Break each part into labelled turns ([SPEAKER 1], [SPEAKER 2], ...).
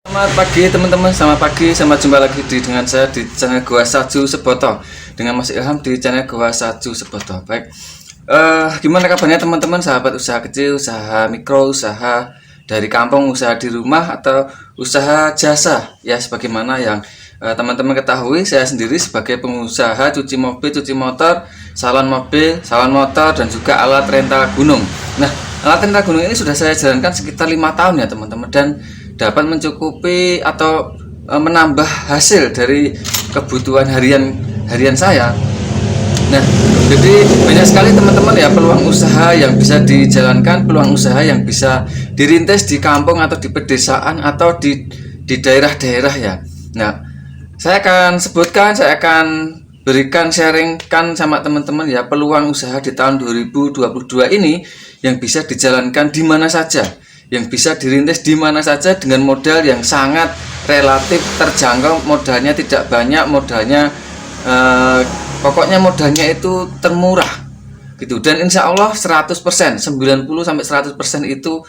[SPEAKER 1] Selamat pagi teman-teman, selamat pagi, selamat jumpa lagi dengan saya di channel Gua Saju Seboto dengan Mas Ilham di channel Gua Saju Seboto. Baik, gimana kabarnya teman-teman, sahabat usaha kecil, usaha mikro, usaha dari kampung, usaha di rumah atau usaha jasa ya, sebagaimana yang teman-teman ketahui, saya sendiri sebagai pengusaha cuci mobil, cuci motor, salon mobil, salon motor, dan juga alat rental gunung. Nah, alat rental gunung ini sudah saya jalankan sekitar 5 tahun ya teman-teman, dan dapat mencukupi atau menambah hasil dari kebutuhan harian saya. Nah, jadi banyak sekali teman-teman ya peluang usaha yang bisa dijalankan, peluang usaha yang bisa dirintis di kampung atau di pedesaan atau di daerah-daerah ya. Nah, saya akan sebutkan, saya akan berikan sharingkan sama teman-teman ya peluang usaha di tahun 2022 ini yang bisa dijalankan di mana saja, yang bisa dirintis di mana saja dengan modal yang sangat relatif terjangkau, modalnya tidak banyak, modalnya pokoknya modalnya itu termurah gitu, dan insya Allah 100%, 90-100% itu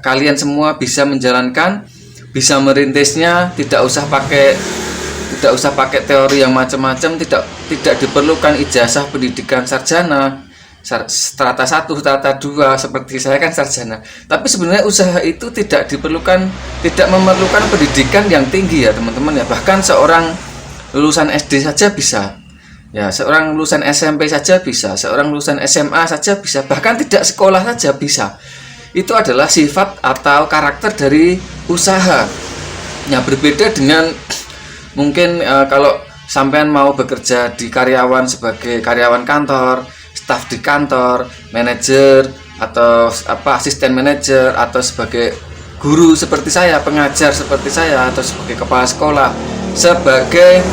[SPEAKER 1] kalian semua bisa menjalankan, bisa merintisnya, tidak usah pakai teori yang macam-macam, tidak diperlukan ijazah pendidikan sarjana strata 1, strata 2 seperti saya kan sarjana. Tapi sebenarnya usaha itu tidak memerlukan pendidikan yang tinggi ya teman-teman ya. Bahkan seorang lulusan SD saja bisa. Ya, seorang lulusan SMP saja bisa, seorang lulusan SMA saja bisa, bahkan tidak sekolah saja bisa. Itu adalah sifat atau karakter dari usaha. Ya, berbeda dengan mungkin kalau sampean mau bekerja di karyawan sebagai karyawan kantor, staf di kantor, manajer atau asisten manajer, atau sebagai guru seperti saya, pengajar seperti saya, atau sebagai kepala sekolah, sebagai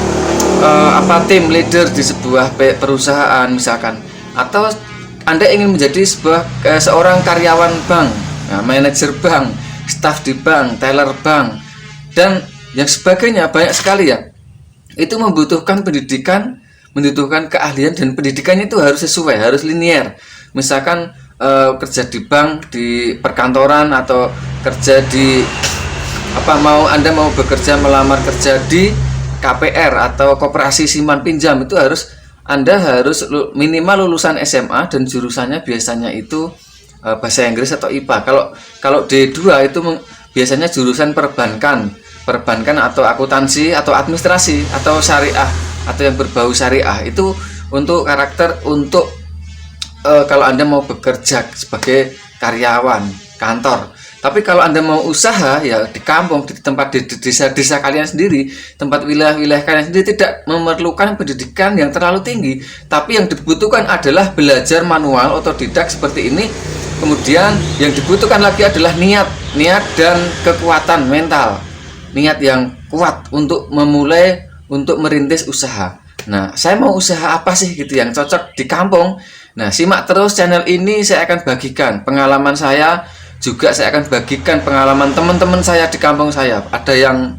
[SPEAKER 1] tim leader di sebuah perusahaan misalkan, atau Anda ingin menjadi seorang karyawan bank, nah, manajer bank, staf di bank, teller bank, dan yang sebagainya, banyak sekali ya. Itu membutuhkan pendidikan, membutuhkan keahlian, dan pendidikannya itu harus sesuai, harus linear. Misalkan kerja di bank, di perkantoran, atau kerja di Anda mau bekerja, melamar kerja di KPR atau koperasi simpan pinjam, itu Anda harus minimal lulusan SMA, dan jurusannya biasanya itu bahasa Inggris atau IPA. Kalau D2 itu biasanya jurusan perbankan atau akuntansi atau administrasi atau syariah atau yang berbau syariah. Itu untuk karakter untuk kalau Anda mau bekerja sebagai karyawan kantor. Tapi kalau Anda mau usaha ya di kampung, di tempat di desa-desa kalian sendiri, tempat wilayah-wilayah kalian sendiri, tidak memerlukan pendidikan yang terlalu tinggi, tapi yang dibutuhkan adalah belajar manual otodidak seperti ini. Kemudian yang dibutuhkan lagi adalah niat dan kekuatan mental, niat yang kuat untuk memulai, untuk merintis usaha. Nah, saya mau usaha apa sih gitu yang cocok di kampung? Nah, simak terus channel ini, saya akan bagikan pengalaman saya, juga saya akan bagikan pengalaman teman-teman saya di kampung saya. Ada yang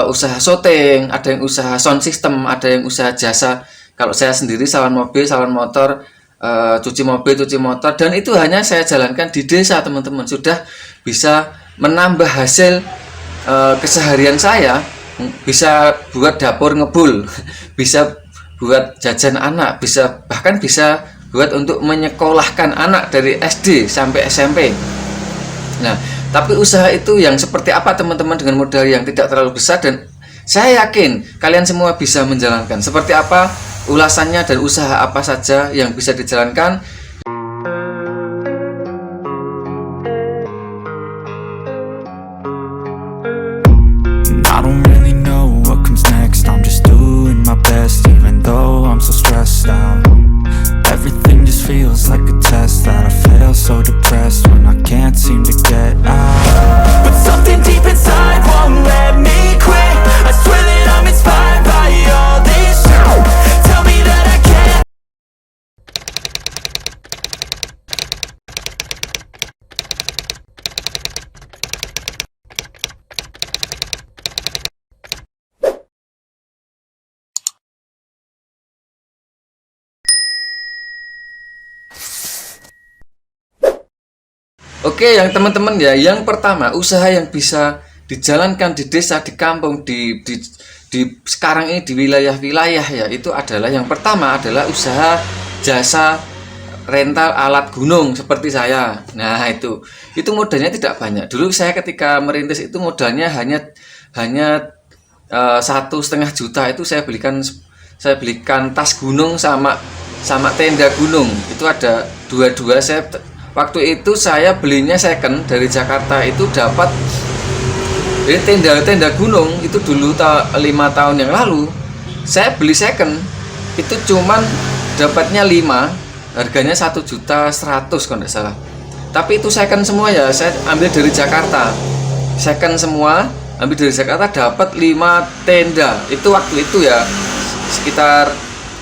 [SPEAKER 1] usaha syuting, ada yang usaha sound system, ada yang usaha jasa. Kalau saya sendiri salon mobil, salon motor, cuci mobil, cuci motor, dan itu hanya saya jalankan di desa teman-teman. Sudah bisa menambah hasil keseharian saya, bisa buat dapur ngebul, bisa buat jajan anak, bahkan bisa buat untuk menyekolahkan anak dari SD sampai SMP. Nah, tapi usaha itu yang seperti apa teman-teman, dengan modal yang tidak terlalu besar, dan saya yakin kalian semua bisa menjalankan. Seperti apa ulasannya dan usaha apa saja yang bisa dijalankan?
[SPEAKER 2] I don't really know what comes next. I'm just doing my best, even though I'm so stressed out. Everything just feels like a test that I fail, so depressed when I can't seem to get out. But something deep inside won't let me quit. I swear that I'm inspired by all this shit. Tell me that I can't.
[SPEAKER 1] Oke, yang teman-teman ya, yang pertama usaha yang bisa dijalankan di desa, di kampung, di sekarang ini di wilayah-wilayah ya, itu adalah yang pertama adalah usaha jasa rental alat gunung seperti saya. Nah, itu modalnya tidak banyak. Dulu saya ketika merintis itu modalnya hanya 1,5 juta, itu saya belikan tas gunung sama tenda gunung. Itu ada dua-dua. Waktu itu saya belinya second dari Jakarta, itu dapat. Jadi tenda gunung itu dulu 5 tahun yang lalu saya beli second, itu cuman dapatnya 5, harganya 1.100.000 kalau tidak salah. Tapi itu second semua ya, saya ambil dari Jakarta. Second semua, ambil dari Jakarta, dapat 5 tenda. Itu waktu itu ya sekitar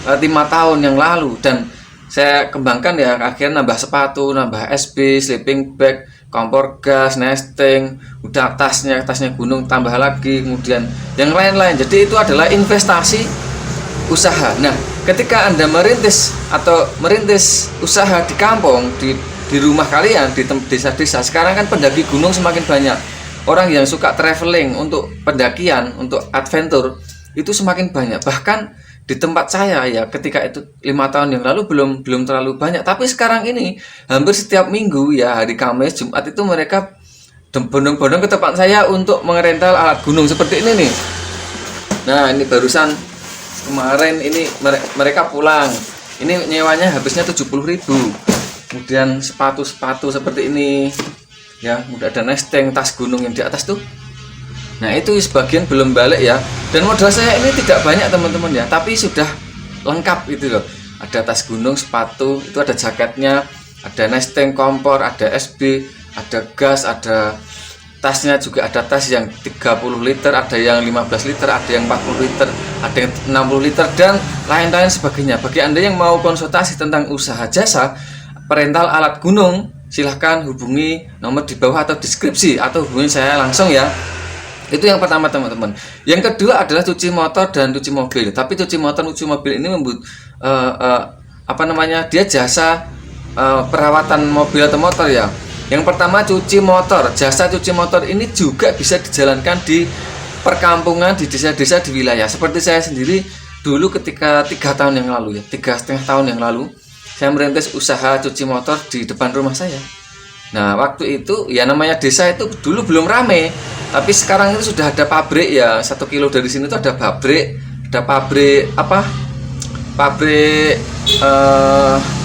[SPEAKER 1] 5 tahun yang lalu, dan saya kembangkan ya, akhirnya nambah sepatu, nambah SB, sleeping bag, kompor gas, nesting, udah tasnya gunung tambah lagi, kemudian yang lain-lain. Jadi itu adalah investasi usaha. Nah, ketika Anda merintis usaha di kampung, di rumah kalian, di desa-desa, sekarang kan pendaki gunung semakin banyak. Orang yang suka traveling untuk pendakian, untuk adventure, itu semakin banyak. Bahkan di tempat saya ya, ketika itu 5 tahun yang lalu belum terlalu banyak, tapi sekarang ini hampir setiap minggu ya, hari Kamis, Jumat, itu mereka bondong-bondong ke tempat saya untuk mengerental alat gunung seperti ini nih. Nah, ini barusan kemarin ini mereka pulang. Ini nyewanya habisnya 70.000. Kemudian sepatu seperti ini ya, udah ada nesting, tas gunung yang di atas tuh. Nah, itu sebagian belum balik ya. Dan modal saya ini tidak banyak teman-teman ya, tapi sudah lengkap gitu loh. Ada tas gunung, sepatu, itu ada jaketnya, ada nesting, kompor, ada SB, ada gas, ada tasnya juga, ada tas yang 30 liter, ada yang 15 liter, ada yang 40 liter, ada yang 60 liter, dan lain-lain sebagainya. Bagi Anda yang mau konsultasi tentang usaha jasa perental alat gunung, silahkan hubungi nomor di bawah atau deskripsi, atau hubungi saya langsung ya. Itu yang pertama teman-teman. Yang kedua adalah cuci motor dan cuci mobil. Tapi cuci motor, cuci mobil ini dia jasa perawatan mobil atau motor ya. Yang pertama cuci motor. Jasa cuci motor ini juga bisa dijalankan di perkampungan, di desa-desa, di wilayah. Seperti saya sendiri dulu ketika 3 tahun yang lalu ya, 3,5 tahun yang lalu, saya merintis usaha cuci motor di depan rumah saya. Nah, waktu itu ya, namanya desa itu dulu belum rame, tapi sekarang itu sudah ada pabrik ya. 1 kilo dari sini itu ada pabrik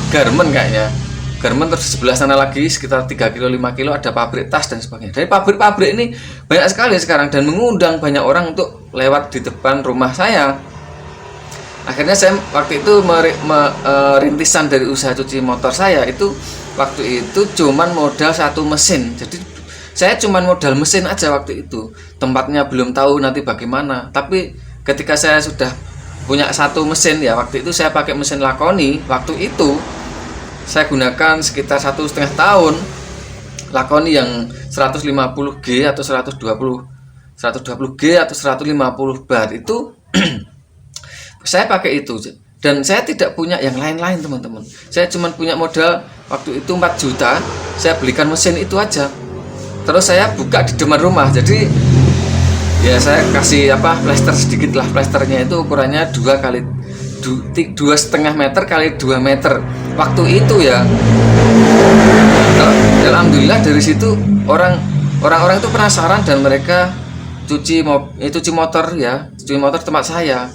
[SPEAKER 1] garmen kayaknya. Garmen, terus di sebelah sana lagi sekitar 3 kilo 5 kilo ada pabrik tas dan sebagainya. Jadi pabrik-pabrik ini banyak sekali sekarang dan mengundang banyak orang untuk lewat di depan rumah saya. Akhirnya saya waktu itu rintisan dari usaha cuci motor saya itu waktu itu cuman modal 1 mesin. Jadi saya cuman modal mesin aja waktu itu. Tempatnya belum tahu nanti bagaimana. Tapi ketika saya sudah punya 1 mesin ya, waktu itu saya pakai mesin Lakoni. Waktu itu saya gunakan sekitar 1,5 tahun Lakoni yang 150G atau 120G atau 150 bar itu. Saya pakai itu, dan saya tidak punya yang lain-lain teman-teman. Saya cuma punya modal waktu itu 4 juta. Saya belikan mesin itu aja. Terus saya buka di depan rumah. Jadi ya saya kasih plester sedikit lah. Plesternya itu ukurannya 2,5 meter kali 2 meter. Waktu itu ya. Alhamdulillah dari situ orang-orang itu penasaran dan mereka cuci motor ya, cuci motor tempat saya.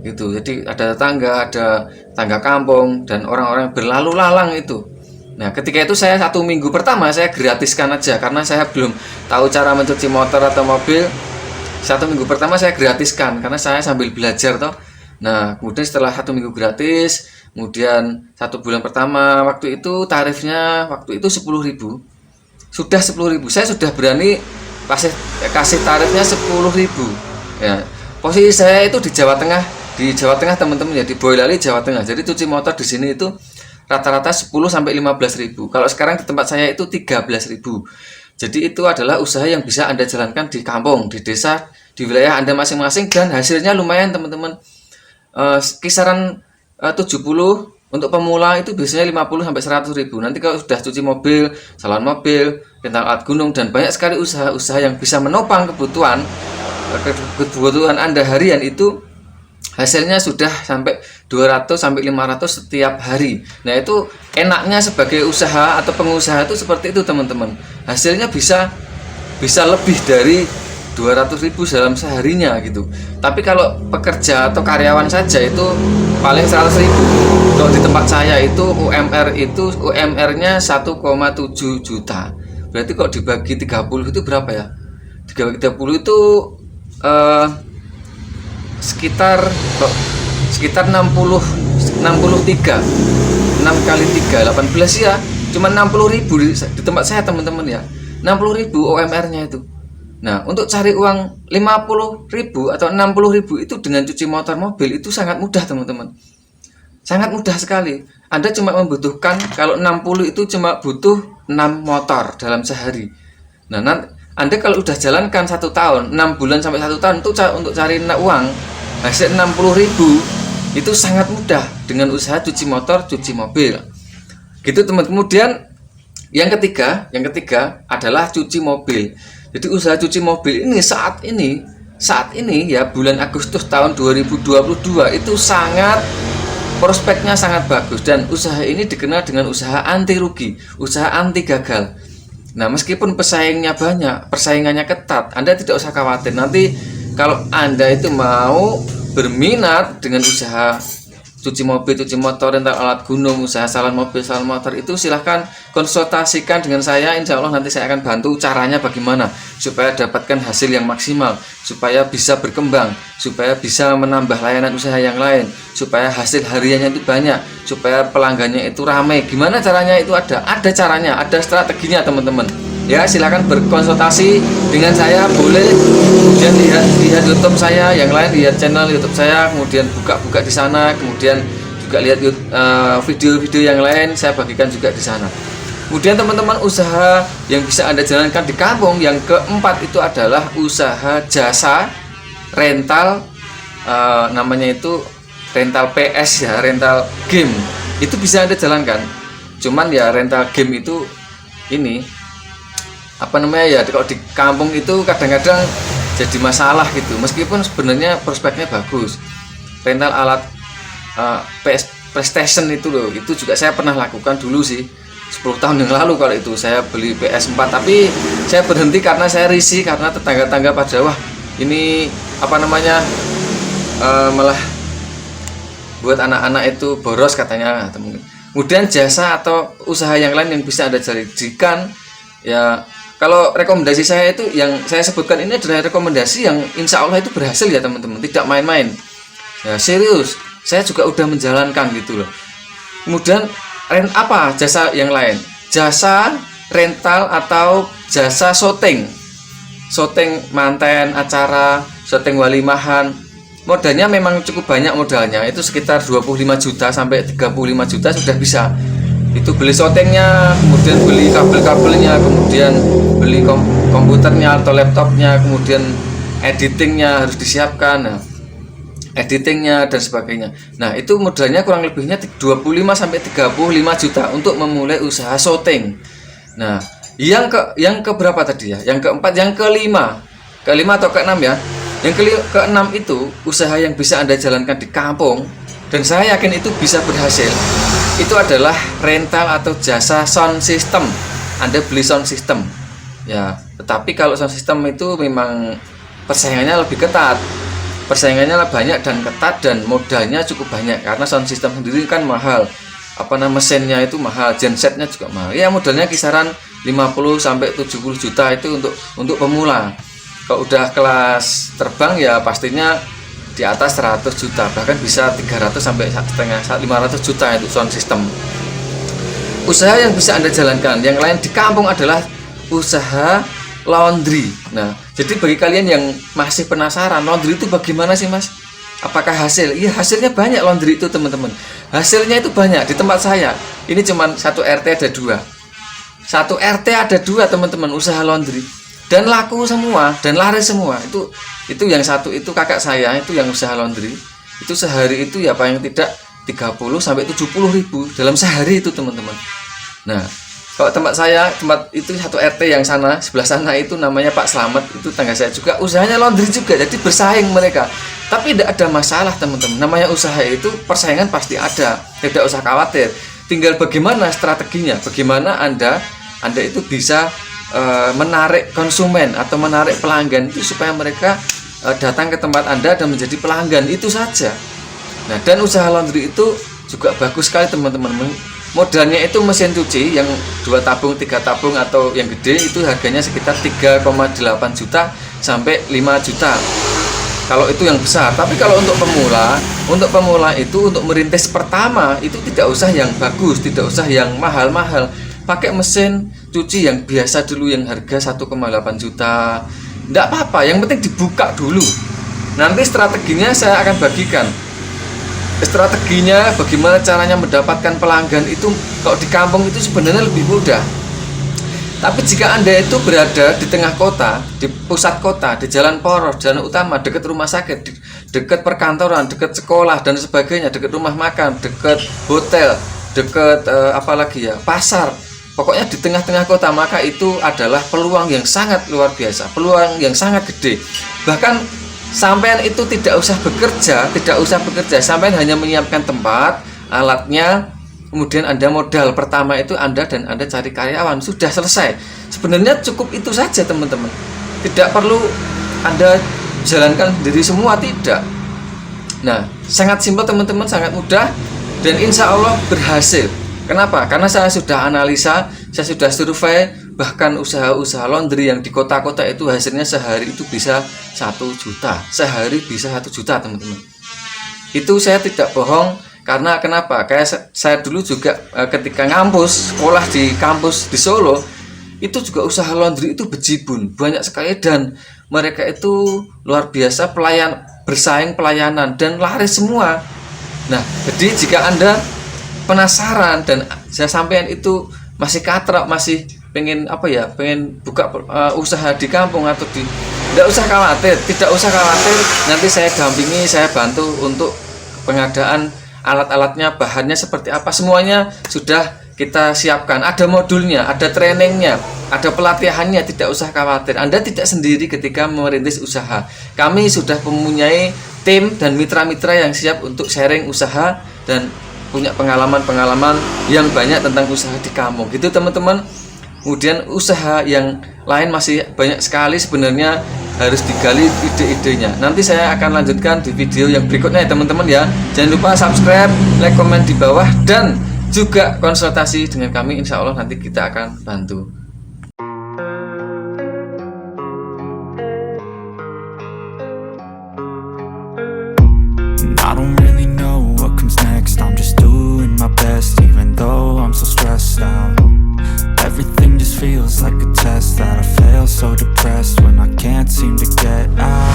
[SPEAKER 1] Gitu. Jadi ada tangga kampung dan orang-orang berlalu lalang itu. Nah, ketika itu saya 1 minggu pertama saya gratiskan aja karena saya belum tahu cara mencuci motor atau mobil. 1 minggu pertama saya gratiskan karena saya sambil belajar toh. Nah, kemudian setelah 1 minggu gratis, kemudian 1 bulan pertama waktu itu tarifnya waktu itu 10.000. Sudah 10.000. Saya sudah berani kasih tarifnya 10.000. Ya. Posisi saya itu di Jawa Tengah teman-teman ya, di Boyolali, Jawa Tengah. Jadi cuci motor di sini itu rata-rata 10 sampai 15.000. Kalau sekarang di tempat saya itu 13.000. Jadi itu adalah usaha yang bisa Anda jalankan di kampung, di desa, di wilayah Anda masing-masing, dan hasilnya lumayan teman-teman. Kisaran 70 Untuk pemula itu biasanya 50 sampai 100 ribu. Nanti kalau sudah cuci mobil, salon mobil, rental alat gunung, dan banyak sekali usaha-usaha yang bisa menopang kebutuhan Anda harian, itu hasilnya sudah sampai 200 sampai 500 setiap hari. Nah, itu enaknya sebagai usaha atau pengusaha itu seperti itu, teman-teman. Hasilnya bisa lebih dari 200 ribu dalam seharinya gitu. Tapi kalau pekerja atau karyawan saja itu paling 100 ribu. Kalau di tempat saya itu UMR-nya 1,7 juta. Berarti kalau dibagi 30 itu berapa ya? Dibagi 30 itu sekitar 63. 6 kali 3 18 ya. Cuma 60 ribu di tempat saya, teman-teman ya. 60 ribu UMR-nya itu. Nah, untuk cari uang 50 ribu atau 60 ribu itu dengan cuci motor mobil itu sangat mudah, teman-teman. Sangat mudah sekali. Anda cuma membutuhkan, kalau 60 itu cuma butuh 6 motor dalam sehari. Nah, Anda kalau udah jalankan 1 tahun, 6 bulan sampai 1 tahun itu untuk cari uang hasil 60 ribu itu sangat mudah dengan usaha cuci motor, cuci mobil. Gitu, teman. Kemudian yang ketiga adalah cuci mobil. Jadi usaha cuci mobil ini saat ini ya, bulan Agustus tahun 2022 itu prospeknya sangat bagus, dan usaha ini dikenal dengan usaha anti rugi, usaha anti gagal. Nah, meskipun persaingannya ketat, Anda tidak usah khawatir. Nanti kalau Anda itu mau berminat dengan usaha cuci mobil, cuci motor, rental alat gunung, usaha salon mobil, salon motor, itu silahkan konsultasikan dengan saya. Insya Allah nanti saya akan bantu caranya bagaimana supaya dapatkan hasil yang maksimal, supaya bisa berkembang, supaya bisa menambah layanan usaha yang lain, supaya hasil hariannya itu banyak, supaya pelanggannya itu ramai. Gimana caranya? Itu ada caranya, ada strateginya, teman-teman. Ya, silakan berkonsultasi dengan saya, boleh. Kemudian lihat YouTube saya, yang lain lihat channel YouTube saya, kemudian buka di sana, kemudian juga lihat video-video yang lain saya bagikan juga di sana. Kemudian teman-teman, usaha yang bisa Anda jalankan di kampung yang keempat itu adalah usaha jasa rental, namanya itu rental PS ya, rental game. Itu bisa Anda jalankan. Cuman ya rental game itu ini ya, kalau di kampung itu kadang-kadang jadi masalah gitu, meskipun sebenarnya prospeknya bagus. Rental alat PlayStation itu loh, itu juga saya pernah lakukan dulu sih, 10 tahun yang lalu. Kalau itu saya beli PS4, tapi saya berhenti karena saya risih, karena tetangga-tangga pada wah ini malah buat anak-anak itu boros katanya. Kemudian jasa atau usaha yang lain yang bisa Anda jadikan ya. Kalau rekomendasi saya itu yang saya sebutkan ini adalah rekomendasi yang insya Allah itu berhasil ya, teman-teman, tidak main-main ya, serius. Saya juga udah menjalankan gitu loh. Kemudian jasa yang lain, jasa rental atau jasa syuting manten acara, syuting walimahan. Modalnya memang cukup banyak, modalnya itu sekitar 25 juta sampai 35 juta sudah bisa. Itu beli syutingnya, kemudian beli kabel-kabelnya, kemudian beli komputernya atau laptopnya, kemudian editingnya harus disiapkan, editingnya dan sebagainya. Nah, itu modalnya kurang lebihnya 25 sampai 35 juta untuk memulai usaha syuting. Nah, yang keberapa tadi ya? Yang keempat, yang kelima atau keenam ya. Yang keenam itu usaha yang bisa Anda jalankan di kampung, dan saya yakin itu bisa berhasil. Itu adalah rental atau jasa sound system. Anda beli sound system ya, tetapi kalau sound system itu memang persaingannya lebih ketat, persaingannya banyak dan ketat, dan modalnya cukup banyak karena sound system sendiri kan mahal. Mesinnya itu mahal, gensetnya juga mahal. Ya, modalnya kisaran 50 sampai 70 juta itu untuk pemula. Kalau udah kelas terbang ya pastinya di atas 100 juta, bahkan bisa 300 sampai 500 juta itu sound system. Usaha yang bisa Anda jalankan yang lain di kampung adalah usaha laundry. Nah, jadi bagi kalian yang masih penasaran, laundry itu bagaimana sih, Mas? Apakah hasil? Iya, hasilnya banyak laundry itu, teman-teman. Hasilnya itu banyak. Di tempat saya ini cuman 1 RT ada 2. 1 RT ada 2, teman-teman, usaha laundry. Dan laku semua, dan laris semua. Itu yang satu itu kakak saya itu yang usaha laundry. Itu sehari itu ya paling tidak 30 sampai 70 ribu dalam sehari itu teman-teman. Nah, kalau tempat itu satu RT yang sana, sebelah sana itu namanya Pak Slamet, itu tangga saya juga, usahanya laundry juga, jadi bersaing mereka. Tapi tidak ada masalah teman-teman, namanya usaha itu persaingan pasti ada, tidak usah khawatir. Tinggal bagaimana strateginya, bagaimana Anda itu bisa menarik konsumen atau menarik pelanggan itu supaya mereka datang ke tempat Anda dan menjadi pelanggan, itu saja. Nah, dan usaha laundry itu juga bagus sekali teman-teman. Modalnya itu mesin cuci yang 2 tabung, 3 tabung atau yang gede itu harganya sekitar 3,8 juta sampai 5 juta. Kalau itu yang besar. Tapi kalau untuk pemula itu untuk merintis pertama itu tidak usah yang bagus, tidak usah yang mahal-mahal. Pakai mesin cuci yang biasa dulu yang harga 1,8 juta. Tidak apa-apa, yang penting dibuka dulu. Nanti strateginya saya akan bagikan. Strateginya bagaimana caranya mendapatkan pelanggan itu kalau di kampung itu sebenarnya lebih mudah. Tapi jika Anda itu berada di tengah kota, di pusat kota, di jalan poros, jalan utama, dekat rumah sakit, dekat perkantoran, dekat sekolah dan sebagainya, dekat rumah makan, dekat hotel, dekat pasar, pokoknya di tengah-tengah kota, maka itu adalah peluang yang sangat luar biasa, peluang yang sangat gede. Bahkan sampean itu tidak usah bekerja, sampean hanya menyiapkan tempat, alatnya, kemudian Anda modal pertama itu Anda cari karyawan, sudah selesai. Sebenarnya cukup itu saja teman-teman. Tidak perlu Anda jalankan sendiri semua, tidak. Nah, sangat simpel teman-teman, sangat mudah dan insya Allah berhasil. Kenapa? Karena saya sudah analisa, saya sudah survei, bahkan usaha-usaha laundry yang di kota-kota itu hasilnya sehari itu bisa 1 juta. Sehari bisa 1 juta teman-teman. Itu saya tidak bohong, karena kenapa? Kayak saya dulu juga ketika sekolah di kampus di Solo, itu juga usaha laundry itu bejibun, banyak sekali dan mereka itu luar biasa bersaing pelayanan dan laris semua. Nah, jadi jika Anda penasaran dan saya sampaikan itu masih katrak, masih pengen buka usaha di kampung atau tidak usah khawatir, nanti saya dampingi, saya bantu untuk pengadaan alat-alatnya, bahannya seperti apa, semuanya sudah kita siapkan, ada modulnya, ada trainingnya, ada pelatihannya, tidak usah khawatir. Anda tidak sendiri ketika merintis usaha. Kami sudah mempunyai tim dan mitra-mitra yang siap untuk sharing usaha dan punya pengalaman-pengalaman yang banyak tentang usaha di kampung gitu teman-teman. Kemudian usaha yang lain masih banyak sekali sebenarnya, harus digali ide-idenya. Nanti saya akan lanjutkan di video yang berikutnya ya teman-teman ya. Jangan lupa subscribe, like, komen di bawah dan juga konsultasi dengan kami, insya Allah nanti kita akan bantu.
[SPEAKER 2] I don't really know what comes next. I'm just doing my best, even though I'm so stressed out. Everything just feels like a test that I fail, so depressed when I can't seem to get out.